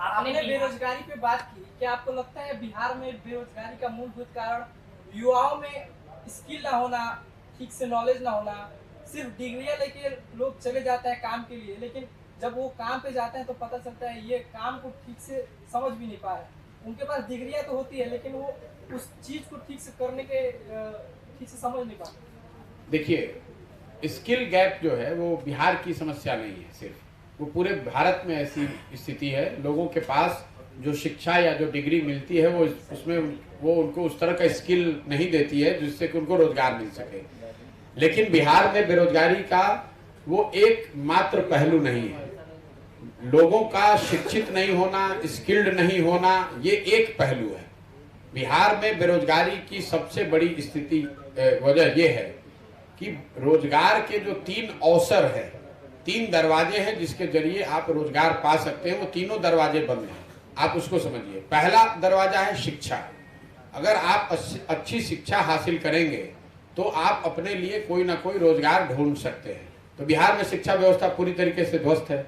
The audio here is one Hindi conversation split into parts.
आपने बेरोजगारी पे बात की, क्या आपको लगता है बिहार में बेरोजगारी का मूलभूत कारण युवाओं में स्किल ना होना, ठीक से नॉलेज ना होना, सिर्फ डिग्रियां लेके लोग चले जाते हैं काम के लिए, लेकिन जब वो काम पे जाते हैं तो पता चलता है ये काम को ठीक से समझ भी नहीं पा रहे। उनके पास डिग्रियां तो होती है लेकिन वो उस चीज को ठीक से करने के ठीक से समझ नहीं पाते। देखिए, स्किल गैप जो है वो बिहार की समस्या नहीं है, सिर्फ वो पूरे भारत में ऐसी स्थिति है। लोगों के पास जो शिक्षा या जो डिग्री मिलती है वो उसमें वो उनको उस तरह का स्किल नहीं देती है जिससे कि उनको रोजगार मिल सके। लेकिन बिहार में बेरोजगारी का वो एक मात्र पहलू नहीं है। लोगों का शिक्षित नहीं होना, स्किल्ड नहीं होना, ये एक पहलू है। बिहार में बेरोजगारी की सबसे बड़ी स्थिति वजह यह है कि रोजगार के जो 3 अवसर है, 3 दरवाजे हैं जिसके जरिए आप रोजगार पा सकते हैं, वो तीनों दरवाजे बंद हैं। आप उसको समझिए। पहला दरवाजा है शिक्षा। अगर आप अच्छी शिक्षा हासिल करेंगे तो आप अपने लिए कोई ना कोई रोजगार ढूंढ सकते हैं। तो बिहार में शिक्षा व्यवस्था पूरी तरीके से ध्वस्त है।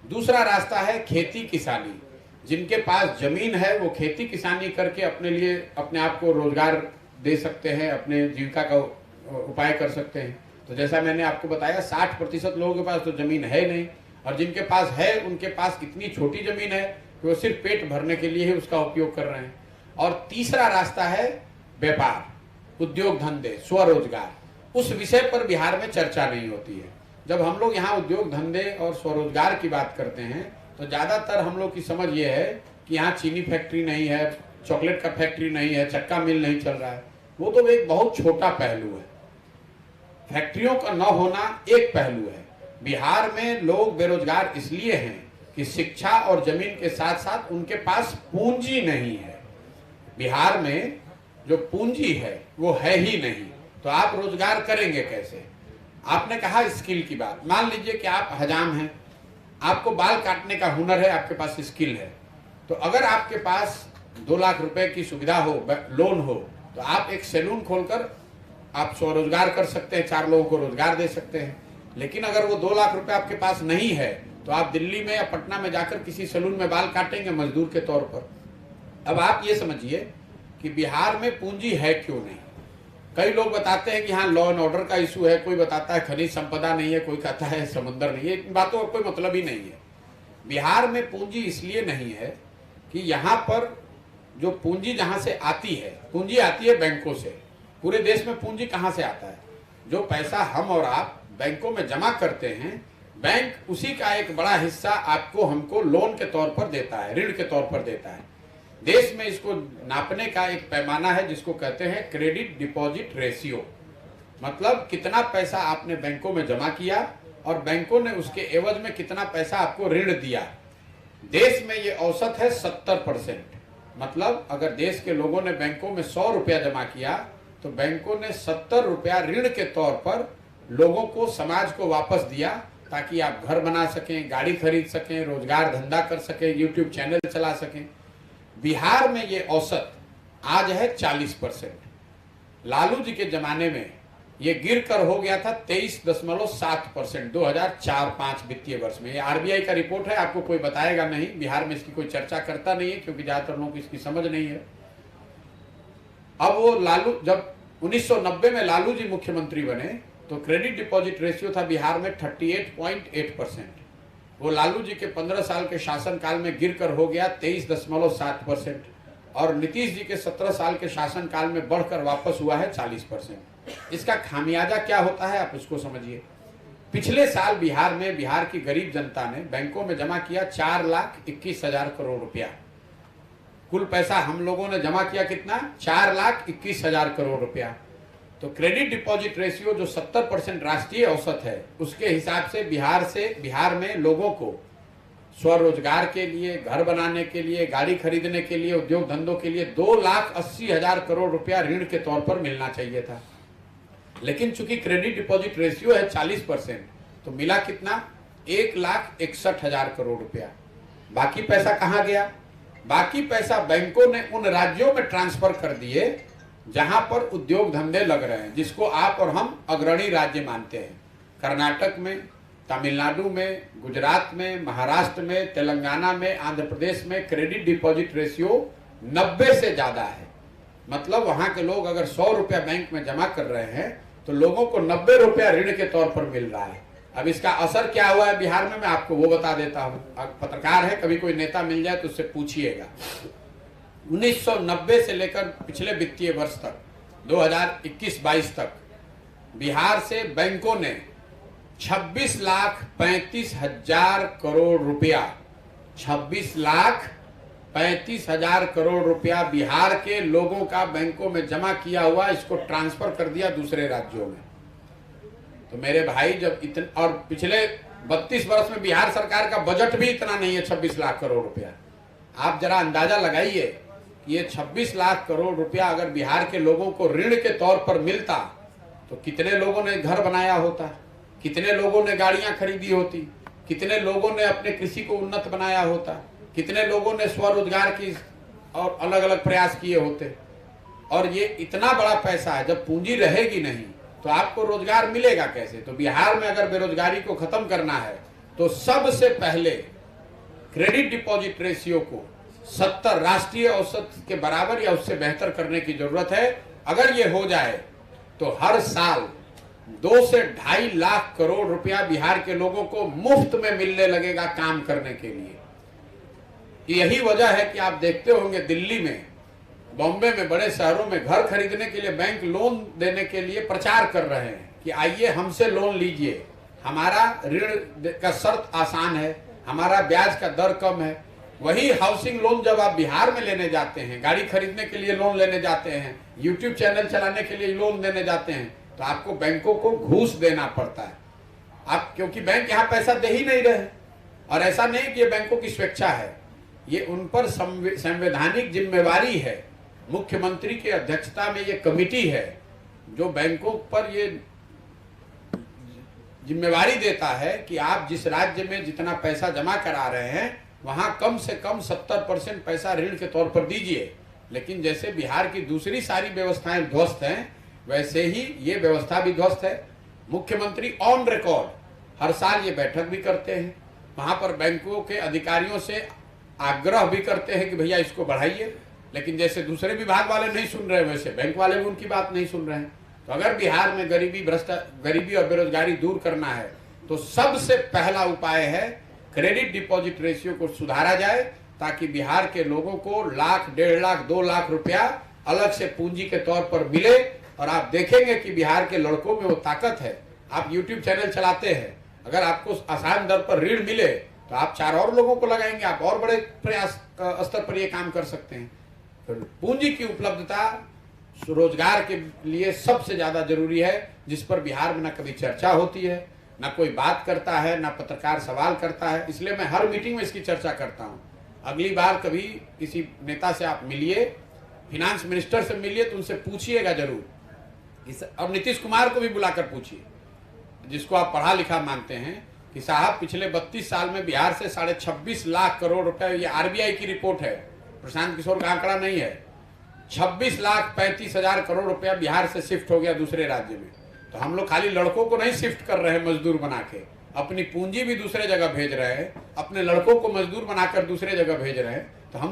दूसरा रास्ता है खेती किसानी। जिनके पास जमीन है वो खेती किसानी करके अपने लिए अपने आप को रोजगार दे सकते हैं, अपने जीविका का उपाय कर सकते हैं। तो जैसा मैंने आपको बताया 60% लोगों के पास तो जमीन है नहीं, और जिनके पास है उनके पास इतनी छोटी जमीन है कि वो सिर्फ पेट भरने के लिए ही उसका उपयोग कर रहे हैं। और तीसरा रास्ता है व्यापार, उद्योग धंधे, स्वरोजगार। उस विषय पर बिहार में चर्चा नहीं होती है। जब हम लोग यहाँ उद्योग धंधे और स्वरोजगार की बात करते हैं तो ज्यादातर हम लोग की समझ ये है कि यहाँ चीनी फैक्ट्री नहीं है, चॉकलेट का फैक्ट्री नहीं है, चक्का मिल नहीं चल रहा है। वो तो एक बहुत छोटा पहलू है। फैक्ट्रियों का न होना एक पहलू है। बिहार में लोग बेरोजगार इसलिए हैं कि शिक्षा और जमीन के साथ साथ उनके पास पूंजी नहीं है। बिहार में जो पूंजी है वो है ही नहीं, तो आप रोजगार करेंगे कैसे? आपने कहा स्किल की बात। मान लीजिए कि आप हजाम हैं, आपको बाल काटने का हुनर है, आपके पास स्किल है, तो अगर आपके पास 2 लाख रुपए की सुविधा हो, लोन हो, तो आप एक सैलून खोलकर आप स्वरोजगार कर सकते हैं, 4 लोगों को रोजगार दे सकते हैं। लेकिन अगर वो 2 लाख रुपए आपके पास नहीं है तो आप दिल्ली में या पटना में जाकर किसी सैलून में बाल काटेंगे मजदूर के तौर पर। अब आप ये समझिए कि बिहार में पूंजी है क्यों नहीं। कई लोग बताते हैं कि यहाँ लॉ एंड ऑर्डर का इशू है, कोई बताता है खनिज संपदा नहीं है, कोई कहता है समंदर नहीं है। इन बातों का कोई मतलब ही नहीं है। बिहार में पूंजी इसलिए नहीं है कि यहाँ पर जो पूंजी जहाँ से आती है, पूंजी आती है बैंकों से। पूरे देश में पूंजी कहाँ से आता है? जो पैसा हम और आप बैंकों में जमा करते हैं, बैंक उसी का एक बड़ा हिस्सा आपको हमको लोन के तौर पर देता है, ऋण के तौर पर देता है। देश में इसको नापने का एक पैमाना है जिसको कहते हैं क्रेडिट डिपॉजिट रेशियो। मतलब कितना पैसा आपने बैंकों में जमा किया और बैंकों ने उसके एवज में कितना पैसा आपको ऋण दिया। देश में ये औसत है 70%। मतलब अगर देश के लोगों ने बैंकों में 100 रुपया जमा किया तो बैंकों ने 70 रुपया ऋण के तौर पर लोगों को, समाज को वापस दिया, ताकि आप घर बना सकें, गाड़ी खरीद सकें, रोजगार धंधा कर सकें, यूट्यूब चैनल चला सकें। बिहार में ये औसत आज है 40%। लालू जी के जमाने में ये गिर कर हो गया था 23.7% 2004-05 वित्तीय वर्ष में। ये आरबीआई का रिपोर्ट है, आपको कोई बताएगा नहीं। बिहार में इसकी कोई चर्चा करता नहीं है क्योंकि ज्यादातर लोगों को इसकी समझ नहीं है। अब वो लालू, जब 1990 में लालू जी मुख्यमंत्री बने तो क्रेडिट डिपॉजिट रेशियो था बिहार में 38.8%। वो लालू जी के 15 साल के शासनकाल में गिरकर हो गया 23.7%, और नीतीश जी के 17 साल के शासनकाल में बढ़कर वापस हुआ है 40%। इसका खामियाजा क्या होता है आप उसको समझिए। पिछले साल बिहार में बिहार की गरीब जनता ने बैंकों में जमा किया 4,21,000 करोड़ रुपया। कुल पैसा हम लोगों ने जमा किया कितना? 4,21,000 करोड़ रुपया। तो क्रेडिट डिपॉजिट रेशियो जो 70% राष्ट्रीय औसत है, उसके हिसाब से बिहार में लोगों को स्वरोजगार के लिए, घर बनाने के लिए, गाड़ी खरीदने के लिए, उद्योग धंधों के लिए 2,80,000 करोड़ रुपया ऋण के तौर पर मिलना चाहिए था। लेकिन चूंकि क्रेडिट डिपॉजिट रेशियो है 40%, तो मिला कितना? 1,61,000 करोड़ रुपया। बाकी पैसा कहाँ गया? बाकी पैसा बैंकों ने उन राज्यों में ट्रांसफर कर दिए जहां पर उद्योग धंधे लग रहे हैं, जिसको आप और हम अग्रणी राज्य मानते हैं। कर्नाटक में, तमिलनाडु में, गुजरात में, महाराष्ट्र में, तेलंगाना में, आंध्र प्रदेश में क्रेडिट डिपॉजिट रेशियो 90 से ज्यादा है। मतलब वहां के लोग अगर 100 रुपया बैंक में जमा कर रहे हैं तो लोगों को 90 रुपया ऋण के तौर पर मिल रहा है। अब इसका असर क्या हुआ है बिहार में, मैं आपको वो बता देता हूं। पत्रकार है, कभी कोई नेता मिल जाए तो उससे पूछिएगा। 1990 से लेकर पिछले वित्तीय वर्ष तक 2021-22 तक बिहार से बैंकों ने 26,35,000 करोड़ रुपया 26,35,000 करोड़ रुपया बिहार के लोगों का बैंकों में जमा किया हुआ, इसको ट्रांसफर कर दिया दूसरे राज्यों में। तो मेरे भाई जब इतने, और पिछले 32 वर्ष में बिहार सरकार का बजट भी इतना नहीं है 26 लाख करोड़ रुपया। आप जरा अंदाजा लगाइए, ये 26 लाख करोड़ रुपया अगर बिहार के लोगों को ऋण के तौर पर मिलता तो कितने लोगों ने घर बनाया होता, कितने लोगों ने गाड़ियां खरीदी होती, कितने लोगों ने अपने कृषि को उन्नत बनाया होता, कितने लोगों ने स्वरोजगार की और अलग अलग प्रयास किए होते। और ये इतना बड़ा पैसा है, जब पूंजी रहेगी नहीं तो आपको रोजगार मिलेगा कैसे। तो बिहार में अगर बेरोजगारी को खत्म करना है तो सबसे पहले क्रेडिट डिपॉजिट रेशियो को 70 राष्ट्रीय औसत के बराबर या उससे बेहतर करने की जरूरत है। अगर ये हो जाए तो हर साल 2 से 2.5 लाख करोड़ रुपया बिहार के लोगों को मुफ्त में मिलने लगेगा काम करने के लिए। यही वजह है कि आप देखते होंगे दिल्ली में, बॉम्बे में, बड़े शहरों में घर खरीदने के लिए बैंक लोन देने के लिए प्रचार कर रहे हैं कि आइए हमसे लोन लीजिए, हमारा ऋण का शर्त आसान है, हमारा ब्याज का दर कम है। वही हाउसिंग लोन जब आप बिहार में लेने जाते हैं, गाड़ी खरीदने के लिए लोन लेने जाते हैं, यूट्यूब चैनल चलाने के लिए लोन देने जाते हैं, तो आपको बैंकों को घूस देना पड़ता है। आप, क्योंकि बैंक यहाँ पैसा दे ही नहीं रहे। और ऐसा नहीं कि ये बैंकों की स्वेच्छा है, ये उन पर संवैधानिक जिम्मेवारी है। मुख्यमंत्री की अध्यक्षता में ये कमेटी है जो बैंकों पर ये जिम्मेवारी देता है कि आप जिस राज्य में जितना पैसा जमा करा रहे हैं वहां कम से कम 70% पैसा ऋण के तौर पर दीजिए। लेकिन जैसे बिहार की दूसरी सारी व्यवस्थाएं ध्वस्त हैं, वैसे ही ये व्यवस्था भी ध्वस्त है। मुख्यमंत्री ऑन रिकॉर्ड हर साल ये बैठक भी करते हैं, वहां पर बैंकों के अधिकारियों से आग्रह भी करते हैं कि भैया इसको बढ़ाइए। लेकिन जैसे दूसरे विभाग वाले नहीं सुन रहे, वैसे बैंक वाले भी उनकी बात नहीं सुन रहे हैं। तो अगर बिहार में गरीबी और बेरोजगारी दूर करना है तो सबसे पहला उपाय है क्रेडिट डिपॉजिट रेशियो को सुधारा जाए, ताकि बिहार के लोगों को लाख, 1.5 लाख, 2 लाख रुपया अलग से पूंजी के तौर पर मिले। और आप देखेंगे कि बिहार के लड़कों में वो ताकत है। आप यूट्यूब चैनल चलाते हैं, अगर आपको आसान दर पर ऋण मिले तो आप 4 और लोगों को लगाएंगे, आप और बड़े प्रयास स्तर पर ये काम कर सकते हैं। तो पूंजी की उपलब्धता रोजगार के लिए सबसे ज्यादा जरूरी है, जिस पर बिहार में ना कभी चर्चा होती है, ना कोई बात करता है, ना पत्रकार सवाल करता है। इसलिए मैं हर मीटिंग में इसकी चर्चा करता हूं। अगली बार कभी किसी नेता से आप मिलिए, फिनांस मिनिस्टर से मिलिए, तो उनसे पूछिएगा जरूर। और नीतीश कुमार को भी बुलाकर पूछिए, जिसको आप पढ़ा लिखा मानते हैं, कि साहब पिछले 32 साल में बिहार से 26.5 लाख करोड़ रुपए, ये आरबीआई की रिपोर्ट है, प्रशांत किशोर का आंकड़ा नहीं है, 26,35,000 करोड़ रुपया बिहार से शिफ्ट हो गया दूसरे राज्य में। तो हम लोग खाली लड़कों को नहीं शिफ्ट कर रहे हैं मजदूर बना के, अपनी पूंजी भी दूसरे जगह भेज रहे हैं, अपने लड़कों को मजदूर बनाकर दूसरे जगह भेज रहे हैं। तो हम